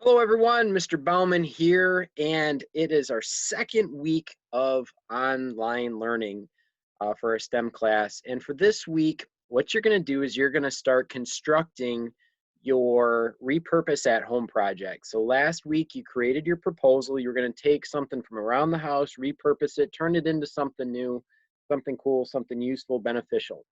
Hello, everyone. Mr. Bouwman here, and it is our second week of online learning for our STEM class. And for this week, what you're going to do is you're going to start constructing your repurpose at home project. So last week, you created your proposal. You're going to take something from around the house, repurpose it, turn it into something new, something cool, something useful, beneficial.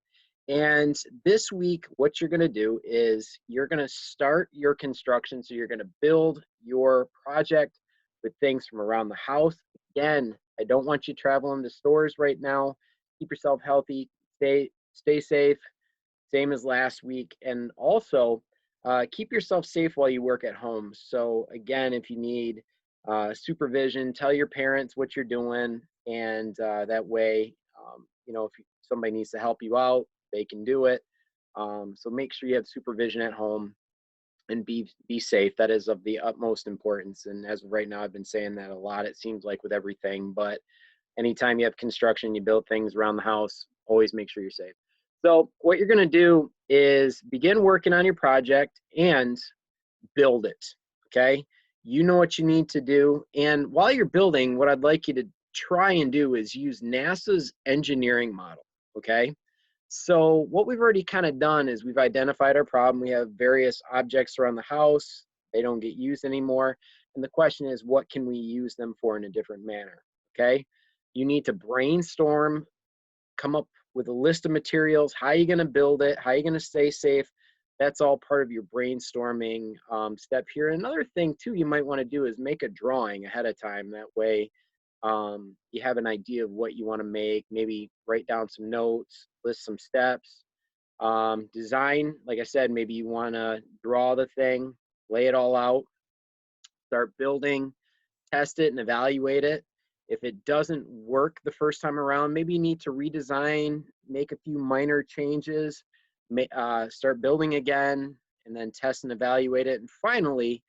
And this week, what you're going to do is you're going to start your construction. So you're going to build your project with things from around the house. Again, I don't want you traveling to stores right now. Keep yourself healthy, stay safe, same as last week. And also keep yourself safe while you work at home. So again, if you need supervision, tell your parents what you're doing. And that way, if somebody needs to help you out, they can do it. So make sure you have supervision at home and be safe. That is of the utmost importance. And as of right now, I've been saying that a lot, it seems like, with everything. But anytime you have construction, you build things around the house, always make sure you're safe. So what you're going to do is begin working on your project and build it. Okay. You know what you need to do. And while you're building, what I'd like you to try and do is use NASA's engineering model. Okay. So what we've already kind of done is we've identified our problem. We have various objects around the house. They don't get used anymore. And the question is, what can we use them for in a different manner? Okay. You need to brainstorm, come up with a list of materials. How are you going to build it? How are you going to stay safe? That's all part of your brainstorming step here. Another thing too you might want to do is make a drawing ahead of time. That way you have an idea of what you want to make. Maybe write down some notes, list some steps. Design, like I said, maybe you want to draw the thing, lay it all out, start building, test it and evaluate it. If it doesn't work the first time around, maybe you need to redesign, make a few minor changes, start building again, and then test and evaluate it. And finally,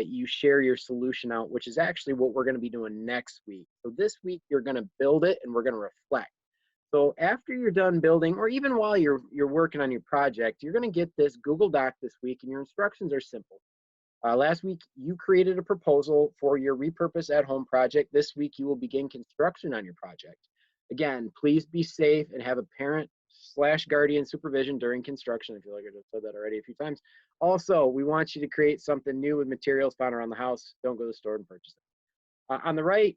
you share your solution out, which is actually what we're going to be doing next week. So this week, you're going to build it and we're going to reflect. So after you're done building, or even while you're working on your project, you're going to get this Google Doc this week, and your instructions are simple. Last week, you created a proposal for your repurpose at home project. This week, you will begin construction on your project. Again, please be safe and have a parent/guardian supervision during construction. I feel like I just said that already a few times. Also, we want you to create something new with materials found around the house. Don't go to the store and purchase them. On the right,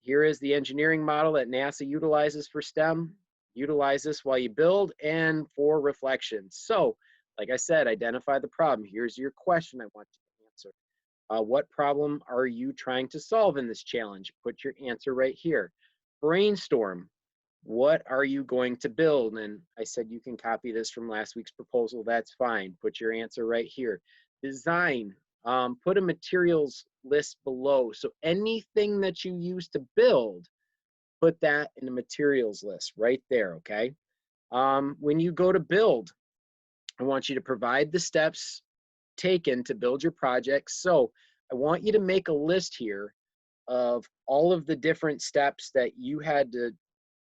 here is the engineering model that NASA utilizes for STEM. Utilize this while you build and for reflection. So, like I said, identify the problem. Here's your question I want you to answer. What problem are you trying to solve in this challenge? Put your answer right here. Brainstorm. What are you going to build? And I said you can copy this from last week's proposal. That's fine. Put your answer right here. Design. Put a materials list below. So anything that you use to build, put that in the materials list right there, okay? When you go to build, I want you to provide the steps taken to build your project. So I want you to make a list here of all of the different steps that you had to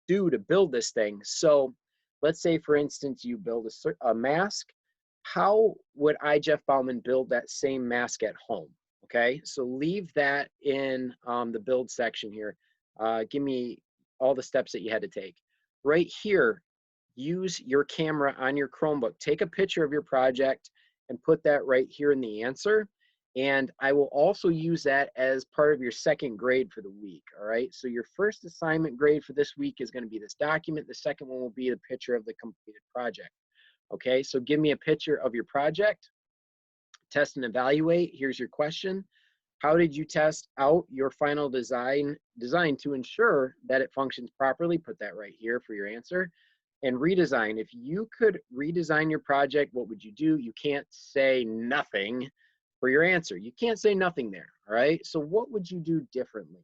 do to build this thing. So let's say, for instance, you build a mask. How would I, Jeff Bouwman, build that same mask at home? Okay, so leave that in the build section here. Give me all the steps that you had to take. Right here, use your camera on your Chromebook. Take a picture of your project and put that right here in the answer. And I will also use that as part of your second grade for the week, all right? So your first assignment grade for this week is gonna be this document. The second one will be the picture of the completed project, okay? So give me a picture of your project, test and evaluate. Here's your question. How did you test out your final design to ensure that it functions properly? Put that right here for your answer. And redesign. If you could redesign your project, what would you do? You can't say nothing for your answer. You can't say nothing there, all right? So what would you do differently?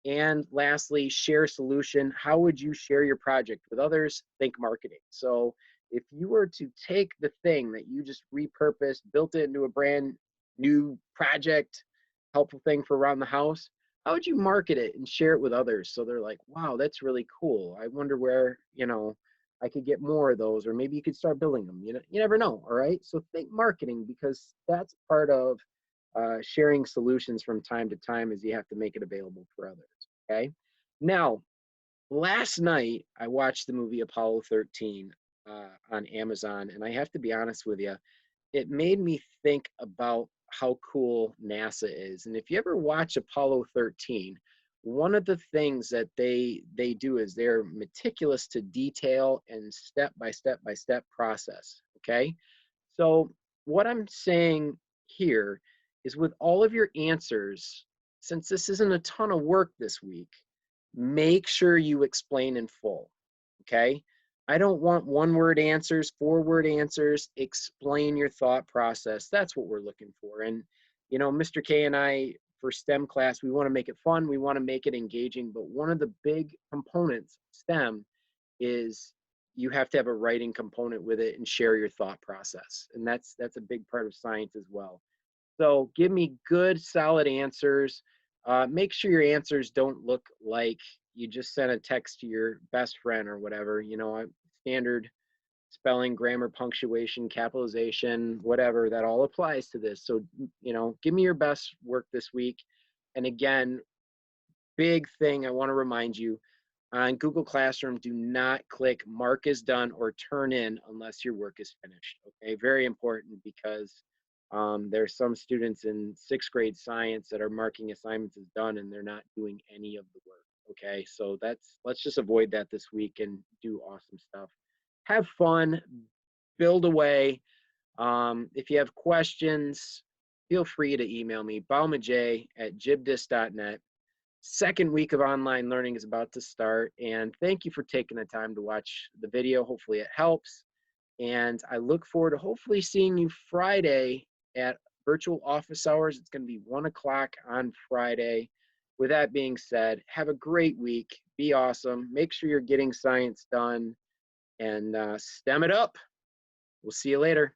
And lastly, share solution. How would you share your project with others? Think marketing. So if you were to take the thing that you just repurposed, built it into a brand new project, helpful thing for around the house, how would you market it and share it with others? So they're like, wow, that's really cool. I wonder where, I could get more of those, or maybe you could start building them. You never know. All right. So think marketing, because that's part of sharing solutions from time to time as you have to make it available for others. Okay. Now, last night I watched the movie Apollo 13 on Amazon, and I have to be honest with you, it made me think about how cool NASA is. And if you ever watch Apollo 13, one of the things that they do is they're meticulous to detail and step by step by step process. Okay. So what I'm saying here is with all of your answers, since this isn't a ton of work this week, make sure you explain in full. Okay. I don't want one word answers, 4-word answers. Explain your thought process. That's what we're looking for. And, Mr. K and I, for STEM class, we want to make it fun. We want to make it engaging. But one of the big components of STEM is you have to have a writing component with it and share your thought process. And that's a big part of science as well. So give me good, solid answers. Make sure your answers don't look like you just sent a text to your best friend or whatever. Standard spelling, grammar, punctuation, capitalization, whatever, that all applies to this. So, give me your best work this week. And again, big thing I want to remind you, on Google Classroom, do not click mark as done or turn in unless your work is finished. Okay, very important, because there's some students in 6th grade science that are marking assignments as done and they're not doing any of the work. Okay, so let's just avoid that this week and do awesome stuff. Have fun, build away. If you have questions, feel free to email me, baumanj@jibdis.net. Second week of online learning is about to start, and thank you for taking the time to watch the video. Hopefully it helps, and I look forward to hopefully seeing you Friday at virtual office hours. It's going to be 1 o'clock on Friday. With that being said, have a great week. Be awesome. Make sure you're getting science done, and STEM it up. We'll see you later.